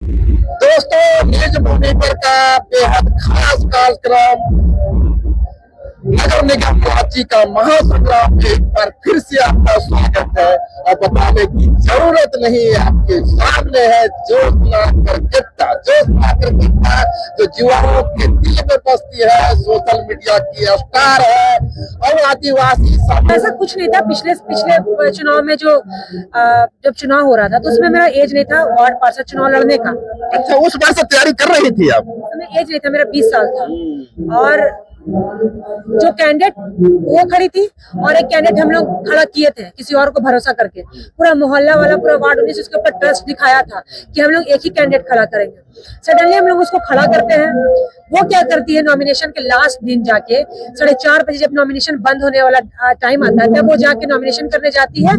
दोस्तों, निज मॉनिटर का बेहद खास कार्यक्रम नगर निगम रांची का महासंग्राम में एक बार फिर से आपका स्वागत है। और बताने की जरूरत नहीं है, आपके सामने है जोश लाकर गिरता जो युवाओं के दिल में बसती है, सोशल मीडिया की स्टार है और आदिवासी। ऐसा कुछ नहीं था। पिछले चुनाव में जो जब चुनाव हो रहा था तो उसमें मेरा एज नहीं था वार्ड पार्षद चुनाव लड़ने का। अच्छा, उस बार से तैयारी कर रही थी आप? उसमें एज नहीं था, मेरा 20 साल था। और जो कैंडिडेट वो खड़ी थी और एक कैंडिडेट हम लोग खड़ा किए थे किसी और को भरोसा करके। पूरा मोहल्ला वाला, पूरा वार्ड 19 उसके ऊपर ट्रस्ट दिखाया था कि हम लोग एक ही कैंडिडेट खड़ा करेंगे। सडनली हम लोग उसको खड़ा करते हैं। वो क्या करती है, नॉमिनेशन के लास्ट दिन जाके 4:30 बजे जब नॉमिनेशन बंद होने वाला टाइम आता है तब वो जाके नॉमिनेशन करने जाती है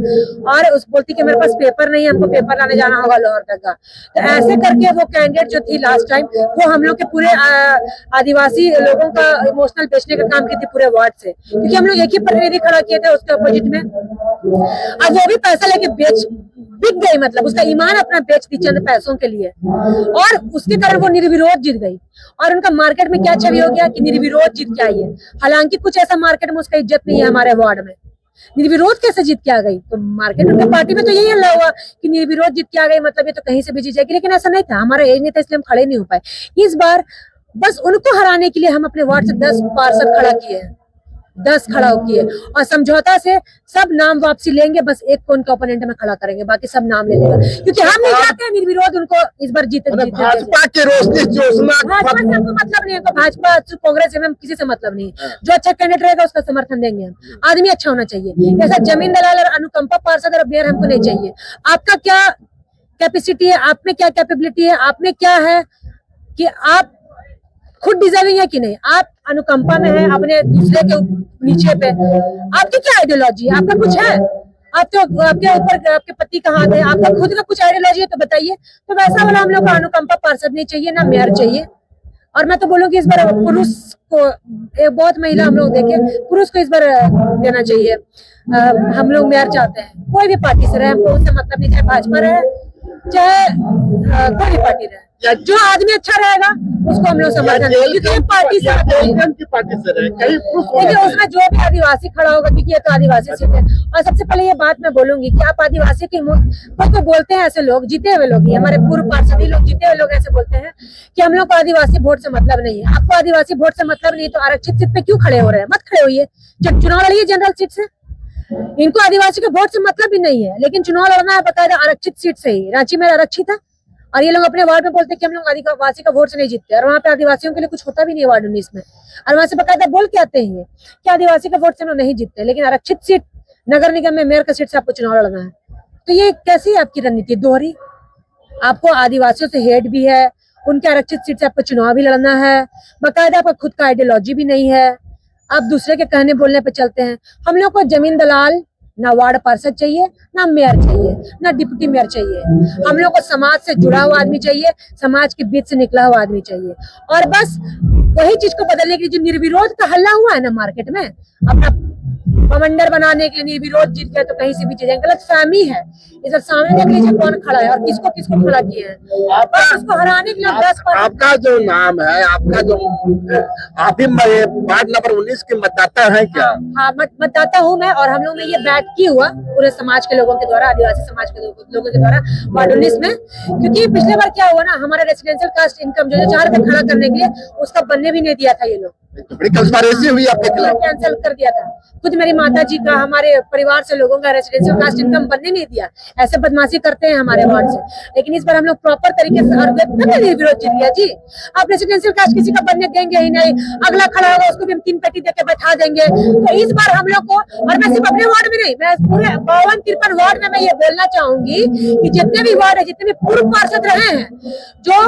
और उस बोलती कि मेरे पास पेपर नहीं है, हमको पेपर लाने जाना होगा लाहौर तक का। तो ऐसे करके वो कैंडिडेट जो थी लास्ट टाइम, वो हम लोग के पूरे आदिवासी लोगों का इमोशनल बेचने का काम की थी पूरे वार्ड से, क्योंकि हम लोग एक ही प्रतिनिधि खड़ा किए थे उसके अपोजिट में। अब वो भी पैसा लेके बिक गई, मतलब उसका ईमान अपना बेच दी चंद पैसों के लिए, और उसके कारण वो निर्विरोध जीत गई। और उनका मार्केट में क्या छवि हो गया कि निर्विरोध जीत के आई है। हालांकि कुछ ऐसा मार्केट में उसका इज्जत नहीं है हमारे वार्ड में। निर्विरोध कैसे जीत के आ गई? तो मार्केट उनका पार्टी में तो यही हल्ला हुआ कि निर्विरोध जीत के आ गई, मतलब ये तो कहीं से भी जीत जाएगी। लेकिन ऐसा नहीं था, हमारा एज नहीं था, इसलिए हम खड़े नहीं हो पाए। इस बार बस उनको हराने के लिए हम अपने वार्ड से 10 पार्षद खड़ा किए हैं, 10 खड़ा किए, और समझौता से सब नाम वापसी लेंगे। बस एक को उनका ओपोनेंट में खड़ा करेंगे, बाकी सब नाम ले लेगा, क्योंकि हम नहीं चाहते हैं निर्विरोध उनको इस बार जीते। भाजपा के रोशनी भाजपा से हमको मतलब नहीं है, भाजपा कांग्रेस में किसी से मतलब नहीं है। जो अच्छा कैंडिडेट रहेगा उसका समर्थन देंगे हम। आदमी अच्छा होना चाहिए, ऐसा जमीन दलाल और अनुकंपा पार्षद और मेयर हमको नहीं चाहिए। आपका क्या कैपेसिटी है, आप में क्या कैपेबिलिटी है, आप में क्या है कि आप खुद डिजर्विंग है कि नहीं, आप अनुकंपा में है अपने दूसरे के नीचे पे, आपकी क्या आइडियोलॉजी है, आपका कुछ है? आप तो आपके ऊपर आपके पति का हाथ है, आपका खुद का कुछ आइडियोलॉजी है तो बताइए। तो वैसा वाला हम लोग को अनुकंपा पार्षद नहीं चाहिए, ना मेयर चाहिए। और मैं तो बोलूंगी इस बार पुरुष को, एक बहुत महिला हम लोग देखे, पुरुष को इस बार देना चाहिए। हम लोग मेयर चाहते हैं, कोई भी पार्टी से रहे, हमको उससे मतलब नहीं, चाहे भाजपा रहे चाहे कोई भी पार्टी रहे, जो आदमी अच्छा रहेगा उसको हम लोग समर्थन देंगे, क्योंकि पार्टी से रहे। देखिए उसमें जो भी आदिवासी खड़ा होगा, क्योंकि ये तो आदिवासी सीट है। और सबसे पहले ये बात मैं बोलूंगी कि आप आदिवासी की तो बोलते हैं ऐसे लोग, जीते हुए लोग ही, हमारे पूर्व पार्षद लोग, जीते हुए लोग ऐसे बोलते हैं कि हम लोग को आदिवासी वोट से मतलब नहीं है। आपको आदिवासी वोट से मतलब नहीं तो आरक्षित सीट पे क्यों खड़े हो रहे हैं? मत खड़े होइए, जब चुनाव लड़िए जनरल सीट से। इनको आदिवासी के वोट से मतलब भी नहीं है, लेकिन चुनाव लड़ना है बकायदा आरक्षित सीट से ही। रांची में आरक्षित है और ये लोग अपने वार्ड में बोलते हैं कि हम लोग आदिवासी का वोट से नहीं जीतते, और वहाँ पे आदिवासियों के लिए कुछ होता भी नहीं है वार्ड 19 में। और वहां से बकायदा बोल के आते हैं कि आदिवासी का वोट से हम लोग नहीं जीतते, लेकिन आरक्षित सीट नगर निगम में मेयर का सीट से आपको चुनाव लड़ना है। तो ये कैसी आपकी रणनीति दोहरी? आपको आदिवासियों से हेट भी है, उनके आरक्षित सीट से आपको चुनाव भी लड़ना है, बकायदा आपका खुद का आइडियोलॉजी भी नहीं है, आप दूसरे के कहने बोलने पे चलते हैं। हम लोग को जमीन दलाल ना वार्ड पार्षद चाहिए, ना मेयर चाहिए, ना डिप्टी मेयर चाहिए। हम लोग को समाज से जुड़ा हुआ आदमी चाहिए, समाज के बीच से निकला हुआ आदमी चाहिए। और बस वही चीज को बदलने के लिए जो निर्विरोध का हल्ला हुआ है ना मार्केट में, अपना कमांडर बनाने के लिए निर्विरोध जीत गए तो कहीं से भी जीत जाएंगे, गलत फहमी है। इधर सामने देख लीजिए कौन खड़ा है और किसको किसको खड़ा किए हैं। उसको हराने के लिए 10 आपका जो नाम है, आपका जो आप ही वार्ड नंबर 19 के मतदाता है क्या? हाँ, मतदाता हूँ मैं, और हम लोग ने ये बैक की हुआ पूरे समाज के लोगों के द्वारा, आदिवासी समाज के लोगों के द्वारा वार्ड 19 में। क्योंकि पिछले बार क्या हुआ ना, हमारा रेसिडेंशियल कास्ट इनकम जो 4 पे खड़ा करने के लिए उसका बनने भी नहीं दिया था ये लोग, बड़ी कंस्पिरेसी हुई आपके खिलाफ, कैंसिल कर दिया था। खुद मेरी माता जी का, हमारे परिवार से लोगों का रेसिडेंशियल कास्ट इनकम बनने नहीं दिया। ऐसे बदमाशी करते हैं हमारे वार्ड से, लेकिन इस बार हम लोग प्रॉपर तरीके से विरोध जीत गया जी। आप रेसिडेंशियल कास्ट किसी का बनने देंगे ही नहीं, अगला खड़ा होगा उसको भी हम 3 पेटी देके बैठा देंगे। तो इस बार हम लोग को, और मैं सिर्फ अपने वार्ड में नहीं, मैं पूरे 52-53 वार्ड में मैं ये बोलना चाहूंगी कि जितने भी वार्ड है, जितने भी पूर्व पार्षद रहे हैं, जो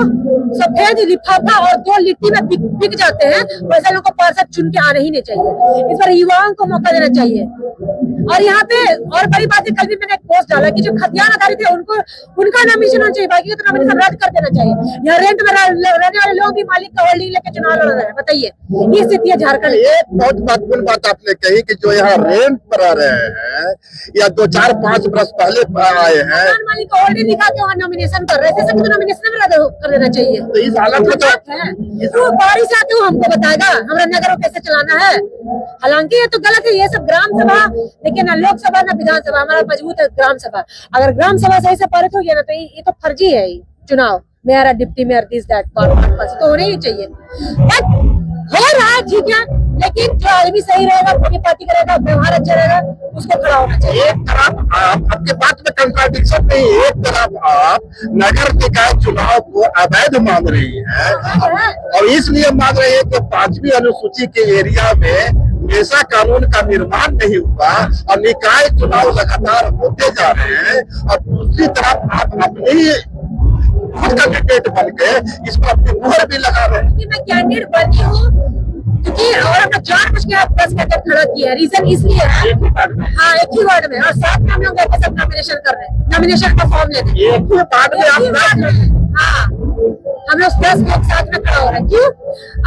सफेद लिफाफा और 2 लिट्टी में बिक जाते हैं, वैसे लोग को पार्षद चुन के आने ही नहीं चाहिए। इस बार युवाओं को मौका देना चाहिए। और यहाँ पे और बड़ी बात है, कल भी मैंने एक पोस्ट डाला कि जो खतियान आधारित है उनको उनका नॉमिनेशन होना चाहिए, बाकी तो नॉमिनेशन रद्द कर देना चाहिए। यहाँ रेंट में रहने वाले लोग भी मालिक का होल्डिंग लेके चुनाव लड़ रहे हैं। बताइए, ये स्थिति है झारखंड। एक बहुत महत्वपूर्ण बात आपने कही कि जो यहाँ रेंट पर आ रहे हैं या 2-4-5 वर्ष पहले आए हैं, मकान मालिक को होल्डिंग दिखा के वहाँ नॉमिनेशन कर रहे हैं, तो नॉमिनेशन में रद्द कर देना चाहिए। तो इस हालत में तो बारिश आते हुए हमको बताएगा हमारा नगर को कैसे चलाना है। हालांकि ये तो गलत है, ये सब ग्राम सभा, लेकिन ना लोकसभा ना विधानसभा, हमारा मजबूत है ग्राम सभा। अगर ग्राम सभा सही से पारित हो गया ना, तो ये तो फर्जी है ये चुनाव। Mayor, deputy mayor, this that तो होने ही चाहिए। बट हो रहा है, ठीक है, लेकिन जो आदमी सही रहेगा, अपनी पार्टी करेगा, व्यवहार अच्छा रहेगा, उसको खड़ा होना चाहिए। एक तरफ आप, आपके बात में कंट्राडिक्शन नहीं, एक तरफ आप नगर निकाय चुनाव को अवैध मान रही है और इसलिए मान रही है कि 5वीं अनुसूची के एरिया में ऐसा कानून का निर्माण नहीं हुआ और निकाय चुनाव लगातार होते जा रहे हैं, और दूसरी तरफ आप अपने ही खुद का कैंडिडेट बन के इस पर अपनी मुहर भी लगा रहे हैं। मैं कैंडिडेट बनी हूँ क्योंकि और अपना जानबूझ के आप 10 कैंडिडेट खड़ा किया है। रीजन इसलिए है, हाँ, एक ही वार्ड में, और साथ में हम लोग बैठे सब नॉमिनेशन कर रहे हैं, नॉमिनेशन का फॉर्म लेते हैं। एक ही वार्ड में आप, हाँ, हम लोग 10 लोग साथ में खड़ा हो रहे हैं। क्यों?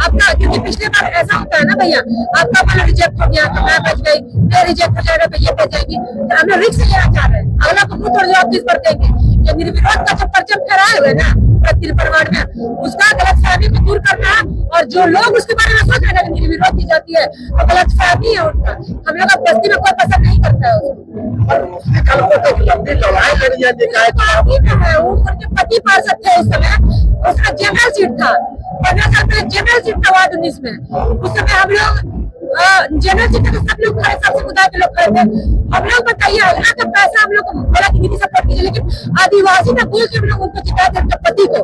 आपका, क्योंकि पिछले बार ऐसा होता है ना भैया, आपका वाला रिजेक्ट हो गया तो मैं बच गई, मैं रिजेक्ट हो जाएगा तो ये बच जाएगी। तो हम लोग रिस्क लेना चाह रहे हैं, अगला को मुंह तोड़ जवाब किस पर देंगे। ये निर्विरोध का जो परचम फहराए हुए ना तिरपन वार्ड में, उसका गलतफहमी को दूर करना है। और जो लोग उसके बारे में सोच रहे हैं कि निर्विरोध की जाती है, तो गलतफहमी है उनका। हम लोग का बस्ती में कोई पसंद नहीं करता है उसको। और उसके कल को तो लंबी लड़ाई लड़ी है निकाय चुनाव है। उनके पति पार्षद थे उस समय, उसका जनरल सीट था, 15 साल पहले जनरल सीट था वार्ड 19 में। उस समय हम लोग जनरल सीट पे सब लोग खड़े, सब समुदाय के लोग खड़े थे। हम लोग बताइए, अगला का पैसा हम लोग को बोला कि दीदी सपोर्ट कीजिए, लेकिन आदिवासी ने बोल के हम लोग उनको जिताए थे, उनके पति को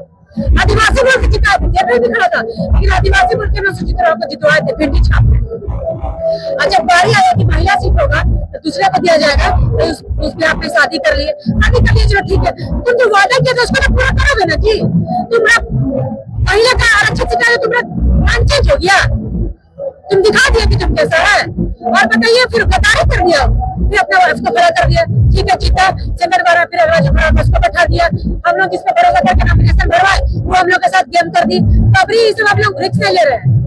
आदिवासी बोल के जिताए थे। जनरल भी खड़ा था, लेकिन आदिवासी बोल के हम लोग सुचित्रा को जितवाए थे भिंडी छाप में। और जब बारी आया कि महिला सीट होगा तो दूसरे को दिया जाएगा, तो उसमें आपने शादी कर लिए, चलो ठीक है, तुम जो वादा किया था उसको तो पूरा करोगे ना जी। तुम महिला का आरक्षण सिखाया, तुम्हारा मान चेंज हो गया, तुम दिखा दिया कि तुम कैसा है। और बताइए, फिर गद्दारी कर दिया, फिर अपना वाइफ को खड़ा कर दिया। ठीक है, जीता चंदन बारा, फिर अगला जो खड़ा उसको बैठा दिया। हम लोग जिस पे भरोसा करके नॉमिनेशन भरवाए वो हम लोग के साथ गेम कर दी। तब भी इस हम लोग रिस्क नहीं ले रहे हैं।